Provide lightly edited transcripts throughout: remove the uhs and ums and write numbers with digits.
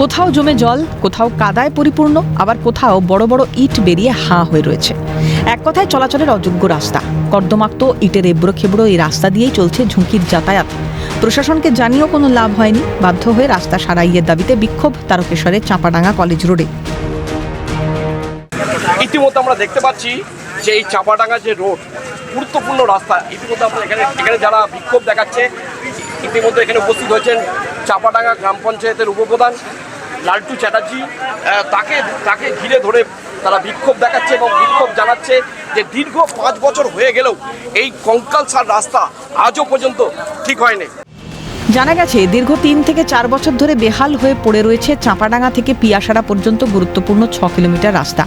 কোথাও জমে জল, কোথাও কাদায় পরিপূর্ণ, আবার কোথাও বড় বড় ইট বেরিয়ে হাঁ হয়ে রয়েছে। এক কথায় চলাচলের অযোগ্য রাস্তা। কর্দমাক্ত ইটের এবড়ো খেবড়ো এই রাস্তা দিয়েই চলছে ঝুঁকির যাতায়াত। প্রশাসনকে জানিয়েও কোনো লাভ হয়নি। বাধ্য হয়ে রাস্তা সারাইয়ের দাবিতে বিক্ষোভ তারকেশ্বরের চাঁপাডাঙ্গা কলেজ রোডে। ইতিমধ্যে আমরা দেখতে পাচ্ছি যে এই চাঁপাডাঙ্গা যে রোড, গুরুত্বপূর্ণ রাস্তা। ইতিমধ্যে আমরা এখানে যারা বিক্ষোভ দেখাচ্ছে, ইতিমধ্যে এখানে উপস্থিত হয়েছেন চাঁপাডাঙ্গা গ্রাম পঞ্চায়েতের উপপ্রধান লালটু চ্যাটার্জি। তাকে ঘিরে ধরে তারা বিক্ষোভ দেখাচ্ছে এবং বিক্ষোভ জানাচ্ছে যে দীর্ঘ 5 বছর হয়ে গেলেও এই কঙ্কালসার রাস্তা আজও পর্যন্ত ঠিক হয়নি। জানা গেছে দীর্ঘ 3 থেকে 4 বছর ধরে বেহাল হয়ে পড়ে রয়েছে চাঁপাডাঙ্গা থেকে পিয়াসারা পর্যন্ত গুরুত্বপূর্ণ 6 কিলোমিটার রাস্তা।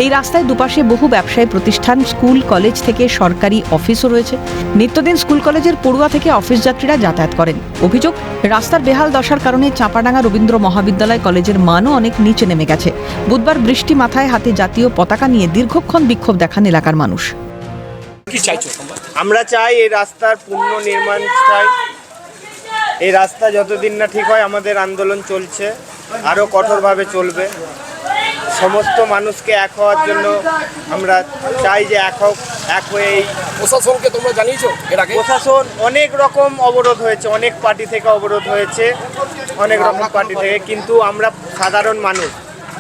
এই রাস্তায় দুপাশে বহু ব্যবসায়ী প্রতিষ্ঠান, স্কুল কলেজ থেকে সরকারি অফিসও রয়েছে। নিত্যদিন স্কুল কলেজের পড়ুয়া থেকে অফিস যাত্রীরা যাতায়াত করেন। অভিযোগ, রাস্তার বেহাল দশার কারণে চাঁপাডাঙ্গা রবীন্দ্র মহাবিদ্যালয় কলেজের মানও অনেক নিচে নেমে গেছে। বুধবার বৃষ্টি মাথায় হাতে জাতীয় পতাকা নিয়ে দীর্ঘক্ষণ বিক্ষোভ দেখান এলাকার মানুষ। কি চাইছো? আমরা চাই এই রাস্তার পুনর্নির্মাণ চাই। এই রাস্তা যতদিন না ঠিক হয় আমাদের আন্দোলন চলছে, আরও কঠোরভাবে চলবে। সমস্ত মানুষকে এক হওয়ার জন্য আমরা চাই যে এক হয়ে এই প্রশাসনকে তোমরা জানিয়েছো এর আগে? প্রশাসন অনেক রকম অবরোধ হয়েছে, অনেক পার্টি থেকে অবরোধ হয়েছে, অনেক রকম পার্টি থেকে, কিন্তু আমরা সাধারণ মানুষ,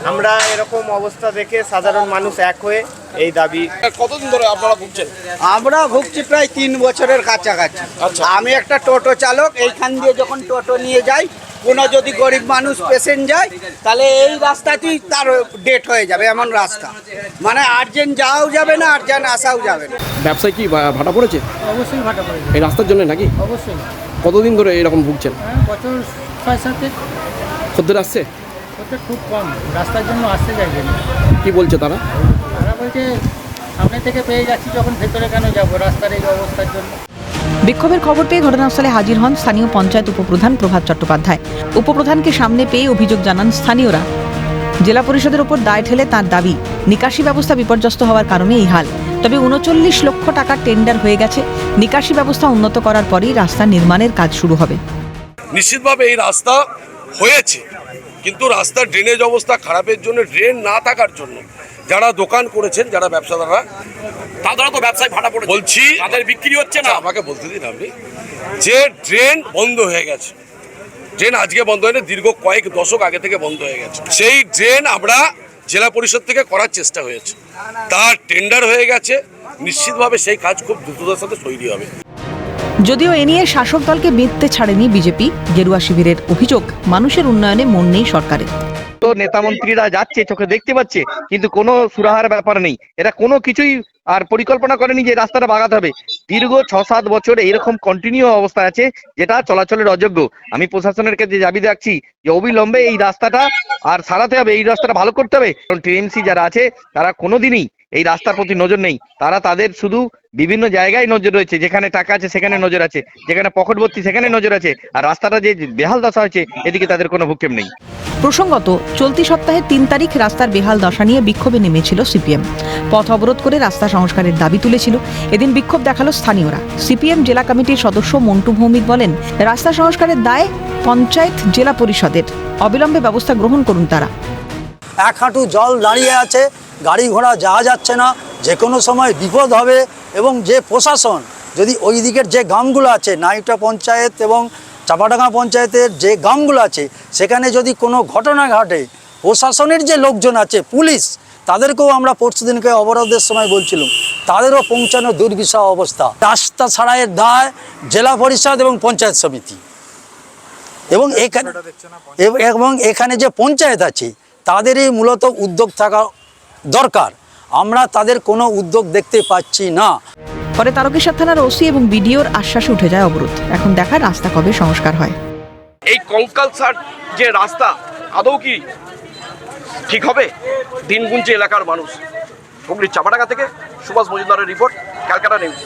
আমরা এরকম অবস্থা দেখে সাধারণ মানুষ এক হয়ে এই দাবি। কতদিন ধরে আপনারা ভুগছেন? আমরা ভুগছি প্রায় 3 বছরের কাছাকাছি। আচ্ছা। আমি একটা টোটো চালক। এইখান দিয়ে যখন টোটো নিয়ে যাই, কোনো যদি গরিব মানুষ পেশেন্ট যায়, তাহলে এই রাস্তাতেই তার ডেট হয়ে যাবে, এমন রাস্তা। মানে আর্জেন্ট যাওয়াও যাবে না, আর্জেন্ট আসাও যাবে না। ব্যবসায় কি ভাটা পড়েছে? অবশ্যই ভাটা পড়েছে, এই রাস্তার জন্য নাকি? অবশ্যই। কতদিন ধরে এরকম ভুগছেন? বছর 6-7 খদ্দের আসছে? হতে খুব কম, রাস্তার জন্য আসতে চাইছে না। কি বলছে তারা? তারা বলছে সামনে থেকে পেয়ে যাচ্ছি, যখন ভেতরে কেন যাবো রাস্তার এই অবস্থার জন্য। বিক্ষোভের খবর পেয়ে ঘটনাস্থলে হাজির হন স্থানীয় পঞ্চায়েত উপপ্রধান প্রভাত চট্টোপাধ্যায়। উপপ্রধানকে সামনে পেয়ে অভিযোগ জানান স্থানীয়রা। জেলা পরিষদের ওপর দায় ঠেলে তাঁর দাবি, নিকাশি ব্যবস্থা বিপর্যস্ত হওয়ার কারণে এই হাল। তবে 39 লক্ষ টাকার টেন্ডার হয়ে গেছে। নিকাশি ব্যবস্থা উন্নত করার পরেই রাস্তা নির্মাণের কাজ শুরু হবে। নিশ্চিতভাবে এই রাস্তা হয়েছে, কিন্তু রাস্তার ড্রেনেজ অবস্থা খারাপের জন্য, ড্রেন না থাকার জন্য যারা দোকান করেছেন, যারা ব্যবসাদাররা, তারা তো ব্যবসায় ভাটা পড়েছে, বলছি তাদের বিক্রি হচ্ছে না। আমাকে বলতে দিন আপনি, যে ড্রেন বন্ধ হয়ে গেছে, ড্রেন আজকে বন্ধ হয়নি, দীর্ঘ কয়েক দশক আগে থেকে বন্ধ হয়ে গেছে। সেই ড্রেন আমরা জেলা পরিষদ থেকে করার চেষ্টা হয়েছে, তার টেন্ডার হয়ে গেছে। নিশ্চিতভাবে সেই কাজ খুব দ্রুততার সাথে তৈরি হবে। যদিও এ নিয়ে শাসক দলকে বেঁধতে ছাড়েনি বিজেপি। গেরুয়া শিবিরের অভিযোগ, মানুষের উন্নয়নে মন নেই সরকারের। তো নেতা মন্ত্রীরা যাচ্ছে, চোখে দেখতে পাচ্ছে, কিন্তু কোনো সুরাহার ব্যাপার নেই। এরা কোনো কিছুই আর পরিকল্পনা করেনি যে রাস্তাটা বাগাতে হবে। দীর্ঘ 6-7 বছর এরকম কন্টিনিউ অবস্থা আছে, যেটা চলাচলের অযোগ্য। আমি প্রশাসনের কাছে দাবি রাখছি যে অবিলম্বে এই রাস্তাটা আর সারাতে হবে, এই রাস্তাটা ভালো করতে হবে। কারণ টিএমসি যারা আছে তারা কোনোদিনই এই রাস্তার প্রতি নজর নেই। তাদের শুধু বিভিন্ন জায়গায় নজর রয়েছে, যেখানে টাকা আছে সেখানে নজর আছে, যেখানে পকেট ভর্তি সেখানে নজর আছে, আর রাস্তাটা যে বেহাল দশা হয়েছে এদিকে তাদের কোনো ভূক্ষেপ নেই। প্রসঙ্গত, চলতি সপ্তাহের 3 তারিখ রাস্তার বেহাল দশা নিয়ে বিক্ষোভে নেমেছিল সিপিএম। পথ অবরোধ করে রাস্তা সংস্কারের দাবি তুলেছিল। এদিন বিক্ষোভ দেখালো স্থানীয়রা। সিপিএম জেলা কমিটির সদস্য মন্টু ভৌমিক বলেন, রাস্তা সংস্কারের দায় পঞ্চায়েত জেলা পরিষদের। অবিলম্বে ব্যবস্থা গ্রহণ করুন তারা। 1 হাঁটু জল দাঁড়িয়ে আছে, গাড়ি ঘোড়া যাওয়া যাচ্ছে না, যে কোনো সময় বিপদ হবে। এবং যে প্রশাসন যদি ওই দিকের যে গ্রামগুলো আছে, নাইটা পঞ্চায়েত এবং চাঁপাডাঙ্গা পঞ্চায়েতের যে গ্রামগুলো আছে, সেখানে যদি কোনো ঘটনা ঘটে, প্রশাসনের যে লোকজন আছে, পুলিশ, তাদেরকেও আমরা পরশুদিনকে অবরোধের সময় বলছিলাম, তাদেরও পৌঁছানো দুর্বিষহ অবস্থা। রাস্তা ছাড়াইয়ের দায় জেলা পরিষদ এবং পঞ্চায়েত সমিতি। এবং এখানে যে পঞ্চায়েত আছে তাদেরই মূলত উদ্যোগ থাকা দরকার। আমরা তাদের কোনো উদ্যোগ দেখতে পাচ্ছি না। পরে তারকেশ্বর থানার ওসি এবং বিডিওর আশ্বাসে উঠে যায় অবরোধ। এখন দেখার রাস্তা কবে সংস্কার হয়। এই কঙ্কালসার যে রাস্তা আদৌ কি ঠিক হবে? দিন গুনছে এলাকার মানুষ। হুগলির চাঁপাডাঙ্গা থেকে সুভাষ মজুমদারের রিপোর্ট, ক্যালকাটা নিউজ।